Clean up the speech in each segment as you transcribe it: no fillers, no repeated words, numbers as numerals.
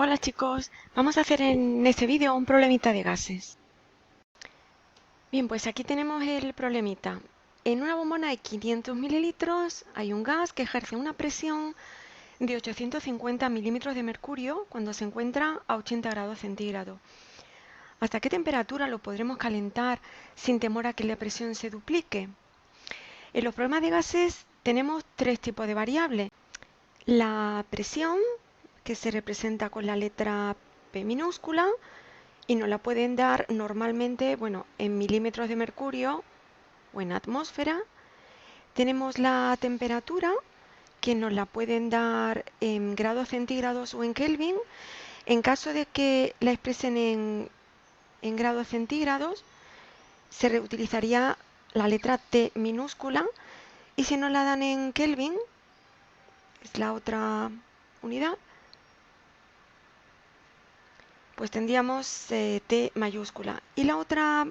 Hola chicos, vamos a hacer en este vídeo un problemita de gases. Bien, pues aquí tenemos el problemita. En una bombona de 500 mililitros hay un gas que ejerce una presión de 850 milímetros de mercurio cuando se encuentra a 80 grados centígrados. ¿Hasta qué temperatura lo podremos calentar sin temor a que la presión se duplique? En los problemas de gases tenemos tres tipos de variables. La presión, que se representa con la letra P minúscula, y nos la pueden dar normalmente, bueno, en milímetros de mercurio o en atmósfera. Tenemos la temperatura, que nos la pueden dar en grados centígrados o en Kelvin. En caso de que la expresen en grados centígrados, se reutilizaría la letra T minúscula, y si nos la dan en Kelvin, es la otra unidad, pues tendríamos T mayúscula. Y la otra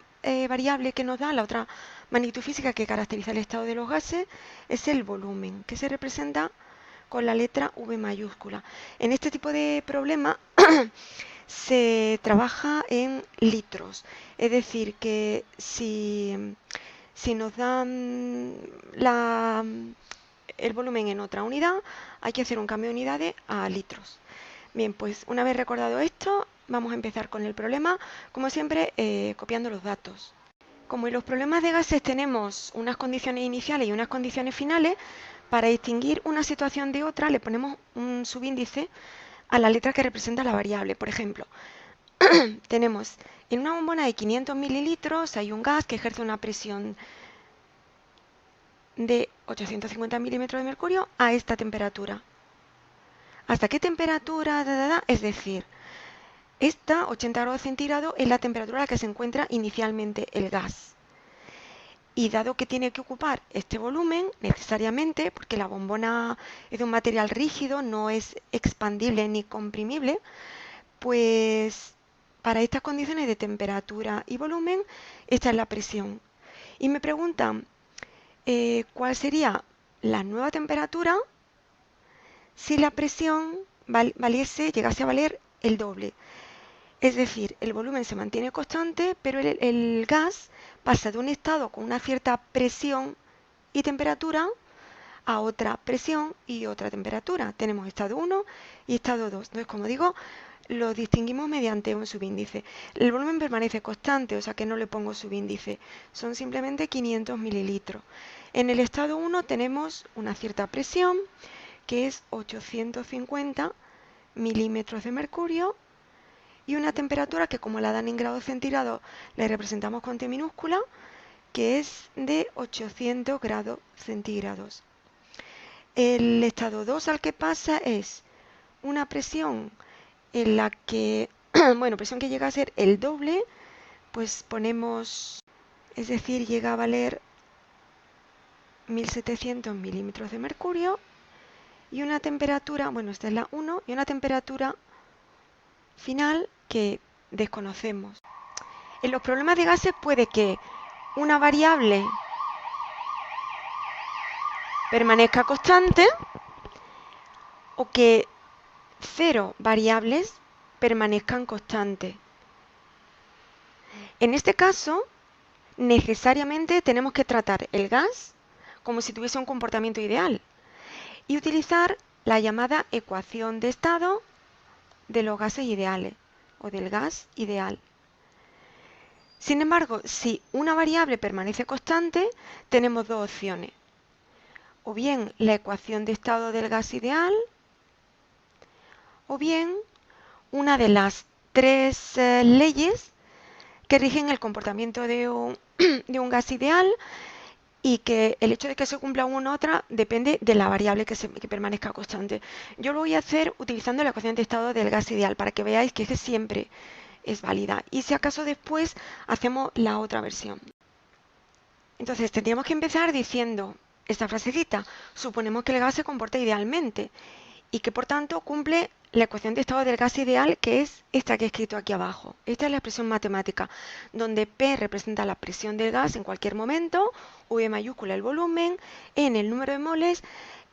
variable que nos da, la otra magnitud física que caracteriza el estado de los gases, es el volumen, que se representa con la letra V mayúscula. En este tipo de problema se trabaja en litros, es decir, que si nos dan el volumen en otra unidad, hay que hacer un cambio de unidades a litros. Bien, pues una vez recordado esto, vamos a empezar con el problema, como siempre, copiando los datos. Como en los problemas de gases tenemos unas condiciones iniciales y unas condiciones finales, para distinguir una situación de otra le ponemos un subíndice a la letra que representa la variable. Por ejemplo, tenemos en una bombona de 500 mililitros hay un gas que ejerce una presión de 850 milímetros de mercurio a esta temperatura. ¿Hasta qué temperatura? Es decir, esta 80 grados centígrados es la temperatura a la que se encuentra inicialmente el gas. Y dado que tiene que ocupar este volumen necesariamente, porque la bombona es de un material rígido, no es expandible ni comprimible, pues para estas condiciones de temperatura y volumen, esta es la presión. Y me preguntan cuál sería la nueva temperatura si la presión llegase a valer el doble. Es decir, el volumen se mantiene constante, pero el gas pasa de un estado con una cierta presión y temperatura a otra presión y otra temperatura. Tenemos estado 1 y estado 2. Entonces, como digo, lo distinguimos mediante un subíndice. El volumen permanece constante, o sea que no le pongo subíndice. Son simplemente 500 mililitros. En el estado 1 tenemos una cierta presión, que es 850 milímetros de mercurio, y una temperatura que, como la dan en grados centígrados, la representamos con T minúscula, que es de 800 grados centígrados. El estado 2 al que pasa es una presión en la que, bueno, presión que llega a ser el doble, pues ponemos, es decir, llega a valer 1700 milímetros de mercurio, y una temperatura, bueno, esta es la 1, y una temperatura final que desconocemos. En los problemas de gases puede que una variable permanezca constante o que 0 variables permanezcan constantes. En este caso, necesariamente tenemos que tratar el gas como si tuviese un comportamiento ideal y utilizar la llamada ecuación de estado de los gases ideales o del gas ideal. Sin embargo, si una variable permanece constante, tenemos dos opciones. O bien la ecuación de estado del gas ideal, o bien una de las tres leyes que rigen el comportamiento de un gas ideal, y que el hecho de que se cumpla una u otra depende de la variable que permanezca constante. Yo lo voy a hacer utilizando la ecuación de estado del gas ideal para que veáis que siempre es válida, y si acaso después hacemos la otra versión. Entonces tendríamos que empezar diciendo esta frasecita: suponemos que el gas se comporta idealmente y que por tanto cumple la ecuación de estado del gas ideal, que es esta que he escrito aquí abajo. Esta es la expresión matemática, donde P representa la presión del gas en cualquier momento, V mayúscula el volumen, N el número de moles,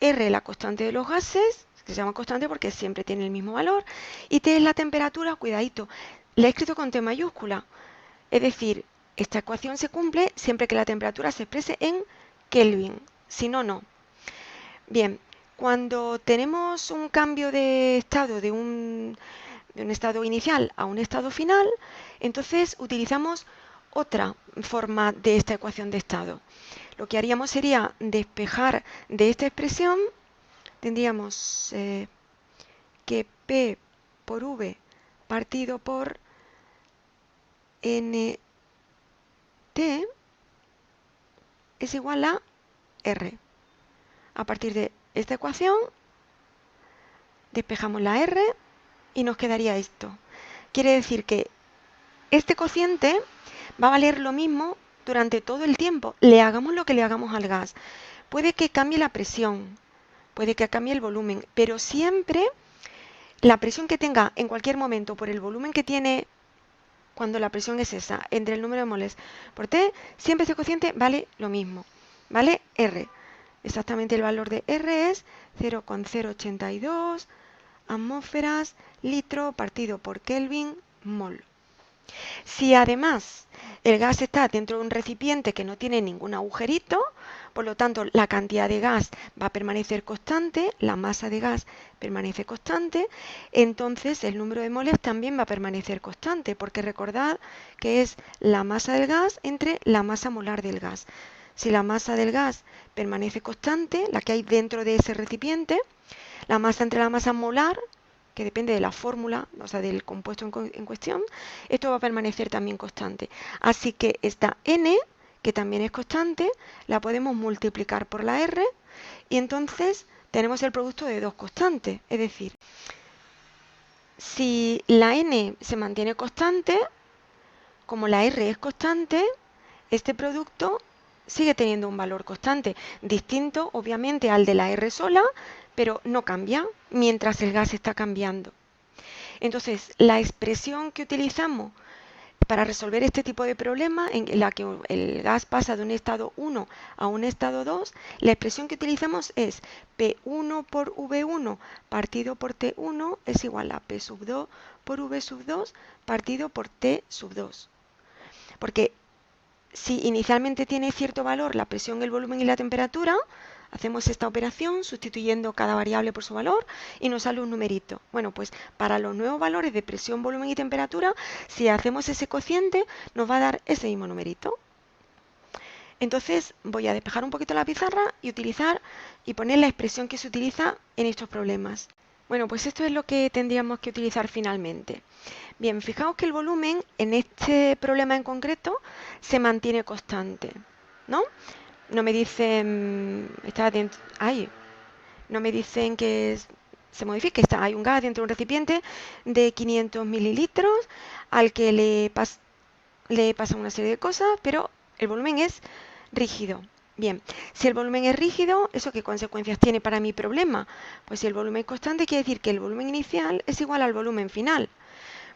R la constante de los gases, que se llama constante porque siempre tiene el mismo valor, y T es la temperatura, cuidadito, la he escrito con T mayúscula, es decir, esta ecuación se cumple siempre que la temperatura se exprese en Kelvin, si no, no. Bien, cuando tenemos un cambio de estado de un estado inicial a un estado final, entonces utilizamos otra forma de esta ecuación de estado. Lo que haríamos sería despejar de esta expresión, tendríamos que P por V partido por NT es igual a R. A partir de esta ecuación, despejamos la R y nos quedaría esto. Quiere decir que este cociente va a valer lo mismo durante todo el tiempo. Le hagamos lo que le hagamos al gas. Puede que cambie la presión, puede que cambie el volumen, pero siempre la presión que tenga en cualquier momento por el volumen que tiene cuando la presión es esa, entre el número de moles por T, siempre este cociente vale lo mismo, ¿vale? R. Exactamente el valor de R es 0,082 atmósferas litro partido por Kelvin mol. Si además el gas está dentro de un recipiente que no tiene ningún agujerito, por lo tanto la cantidad de gas va a permanecer constante, la masa de gas permanece constante, entonces el número de moles también va a permanecer constante, porque recordad que es la masa del gas entre la masa molar del gas. Si la masa del gas permanece constante, la que hay dentro de ese recipiente, la masa entre la masa molar, que depende de la fórmula, o sea, del compuesto en cuestión, esto va a permanecer también constante. Así que esta N, que también es constante, la podemos multiplicar por la R y entonces tenemos el producto de dos constantes. Es decir, si la N se mantiene constante, como la R es constante, este producto sigue teniendo un valor constante, distinto obviamente al de la R sola, pero no cambia mientras el gas está cambiando. Entonces, la expresión que utilizamos para resolver este tipo de problema, en la que el gas pasa de un estado 1 a un estado 2, la expresión que utilizamos es P1 por V1 partido por T1 es igual a P sub 2 por V sub 2 partido por T sub 2. Porque si inicialmente tiene cierto valor la presión, el volumen y la temperatura, hacemos esta operación sustituyendo cada variable por su valor y nos sale un numerito. Bueno, pues para los nuevos valores de presión, volumen y temperatura, si hacemos ese cociente, nos va a dar ese mismo numerito. Entonces voy a despejar un poquito la pizarra y utilizar y poner la expresión que se utiliza en estos problemas. Bueno, pues esto es lo que tendríamos que utilizar finalmente. Bien, fijaos que el volumen en este problema en concreto se mantiene constante, ¿no? No me dicen, está dentro, no me dicen que se modifique. Hay un gas dentro de un recipiente de 500 mililitros al que le pasa una serie de cosas, pero el volumen es rígido. Bien, si el volumen es rígido, ¿eso qué consecuencias tiene para mi problema? Pues si el volumen es constante, quiere decir que el volumen inicial es igual al volumen final.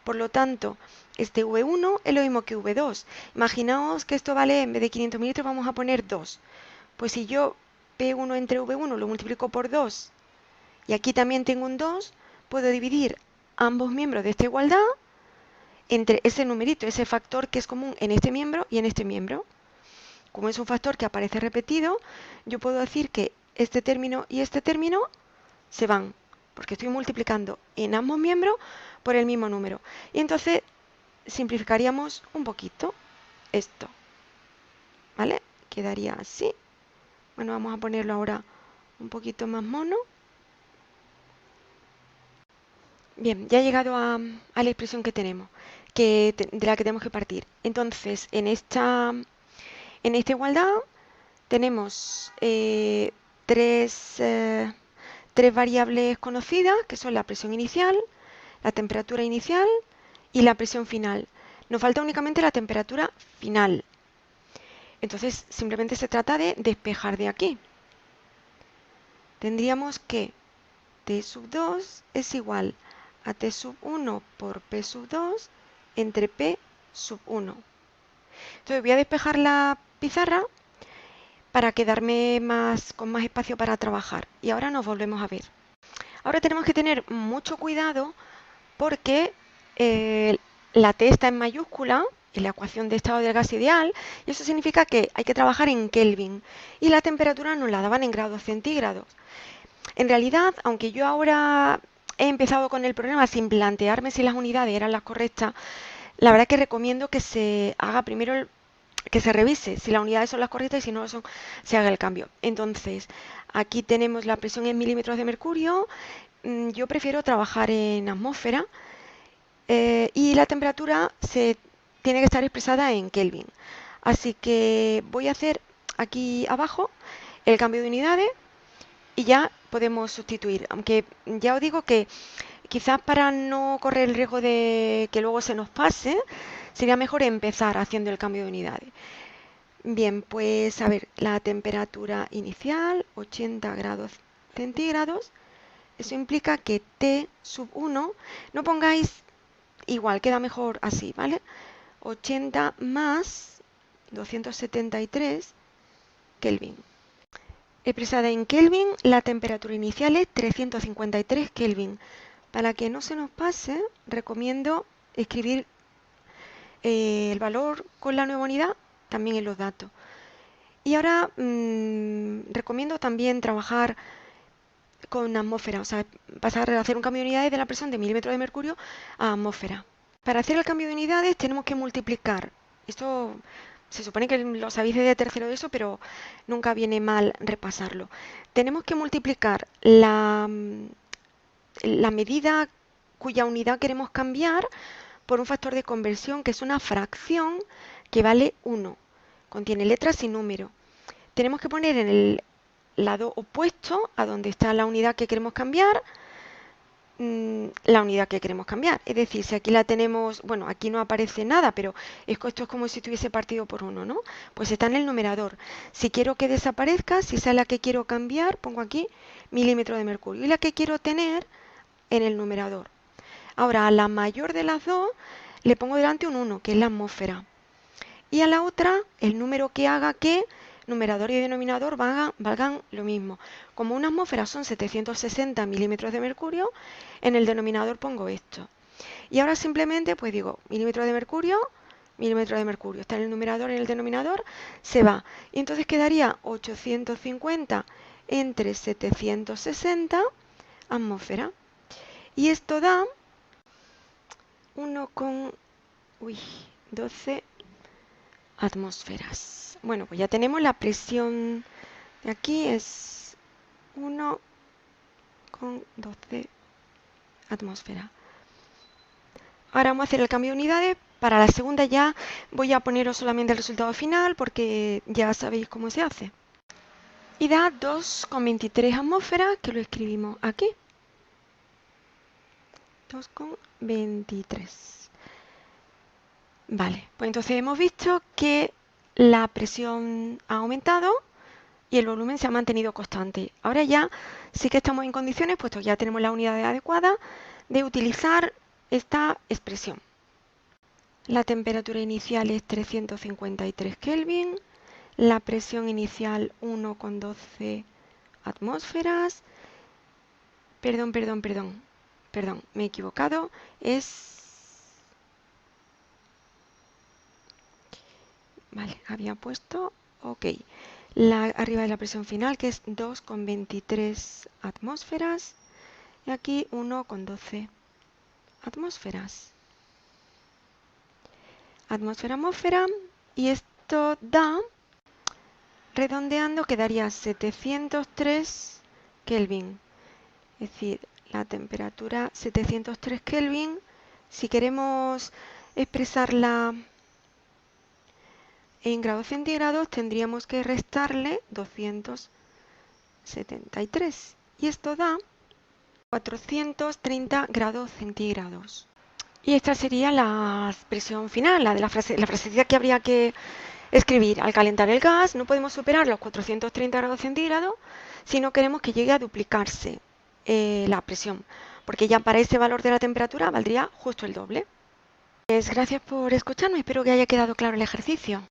Por lo tanto, este V1 es lo mismo que V2. Imaginaos que esto vale, en vez de 500 mililitros, vamos a poner 2. Pues si yo P1 entre V1 lo multiplico por 2 y aquí también tengo un 2, puedo dividir ambos miembros de esta igualdad entre ese numerito, ese factor que es común en este miembro y en este miembro. Como es un factor que aparece repetido, yo puedo decir que este término y este término se van, porque estoy multiplicando en ambos miembros por el mismo número. Y entonces simplificaríamos un poquito esto, ¿vale? Quedaría así. Bueno, vamos a ponerlo ahora un poquito más mono. Bien, ya he llegado a la expresión que tenemos, de la que tenemos que partir. Entonces, en esta igualdad tenemos tres variables conocidas, que son la presión inicial, la temperatura inicial y la presión final. Nos falta únicamente la temperatura final. Entonces, simplemente se trata de despejar de aquí. Tendríamos que T sub 2 es igual a T sub 1 por P sub 2 entre P sub 1. Entonces voy a despejar la pizarra para quedarme con más espacio para trabajar. Y ahora nos volvemos a ver. Ahora tenemos que tener mucho cuidado porque la T está en mayúscula en la ecuación de estado del gas ideal y eso significa que hay que trabajar en Kelvin y la temperatura nos la daban en grados centígrados. En realidad, aunque yo ahora he empezado con el problema sin plantearme si las unidades eran las correctas, la verdad que recomiendo que se haga primero que se revise si las unidades son las correctas y si no lo son, se haga el cambio. Entonces, aquí tenemos la presión en milímetros de mercurio. Yo prefiero trabajar en atmósfera y la temperatura se tiene que estar expresada en Kelvin. Así que voy a hacer aquí abajo el cambio de unidades y ya podemos sustituir. Aunque ya os digo que quizás para no correr el riesgo de que luego se nos pase, sería mejor empezar haciendo el cambio de unidades. Bien, pues a ver, la temperatura inicial, 80 grados centígrados. Eso implica que T sub 1, no pongáis igual, queda mejor así, ¿vale? 80 más 273 Kelvin. Expresada en Kelvin, la temperatura inicial es 353 Kelvin. Para que no se nos pase, recomiendo escribir el valor con la nueva unidad también en los datos. Y ahora recomiendo también trabajar con atmósfera, o sea, pasar a hacer un cambio de unidades de la presión de milímetros de mercurio a atmósfera. Para hacer el cambio de unidades tenemos que multiplicar. Esto se supone que lo sabéis desde tercero de eso, pero nunca viene mal repasarlo. Tenemos que multiplicar la medida cuya unidad queremos cambiar por un factor de conversión que es una fracción que vale 1. Contiene letras y números. Tenemos que poner en el lado opuesto a donde está la unidad que queremos cambiar, la unidad que queremos cambiar. Es decir, si aquí la tenemos, bueno, aquí no aparece nada, pero esto es como si estuviese partido por 1, ¿no? Pues está en el numerador. Si quiero que desaparezca, si esa es la que quiero cambiar, pongo aquí milímetro de mercurio. Y la que quiero tener en el numerador. Ahora, a la mayor de las dos le pongo delante un 1, que es la atmósfera. Y a la otra, el número que haga que numerador y denominador valgan lo mismo. Como una atmósfera son 760 milímetros de mercurio, en el denominador pongo esto. Y ahora simplemente pues digo milímetro de mercurio, está en el numerador y en el denominador, se va. Y entonces quedaría 850 entre 760 atmósfera. Y esto da 1,12 atmósferas. Bueno, pues ya tenemos la presión de aquí, es 1,12 atmósferas. Ahora vamos a hacer el cambio de unidades. Para la segunda ya voy a poneros solamente el resultado final porque ya sabéis cómo se hace. Y da 2,23 atmósferas, que lo escribimos aquí. 2,23. Vale, pues entonces hemos visto que la presión ha aumentado y el volumen se ha mantenido constante. Ahora ya sí que estamos en condiciones, puesto que ya tenemos la unidad adecuada, de utilizar esta expresión. La temperatura inicial es 353 Kelvin, la presión inicial 1,12 atmósferas. Perdón, me he equivocado, Vale, había puesto, ok, arriba de la presión final, que es 2,23 atmósferas, y aquí 1,12 atmósferas. Atmósfera, y esto da, redondeando, quedaría 703 Kelvin. Es decir, la temperatura 703 Kelvin, si queremos expresarla en grados centígrados, tendríamos que restarle 273. Y esto da 430 grados centígrados. Y esta sería la expresión final, la frasecita que habría que escribir. Al calentar el gas no podemos superar los 430 grados centígrados si no queremos que llegue a duplicarse la presión, porque ya para ese valor de la temperatura valdría justo el doble. Pues gracias por escucharme, espero que haya quedado claro el ejercicio.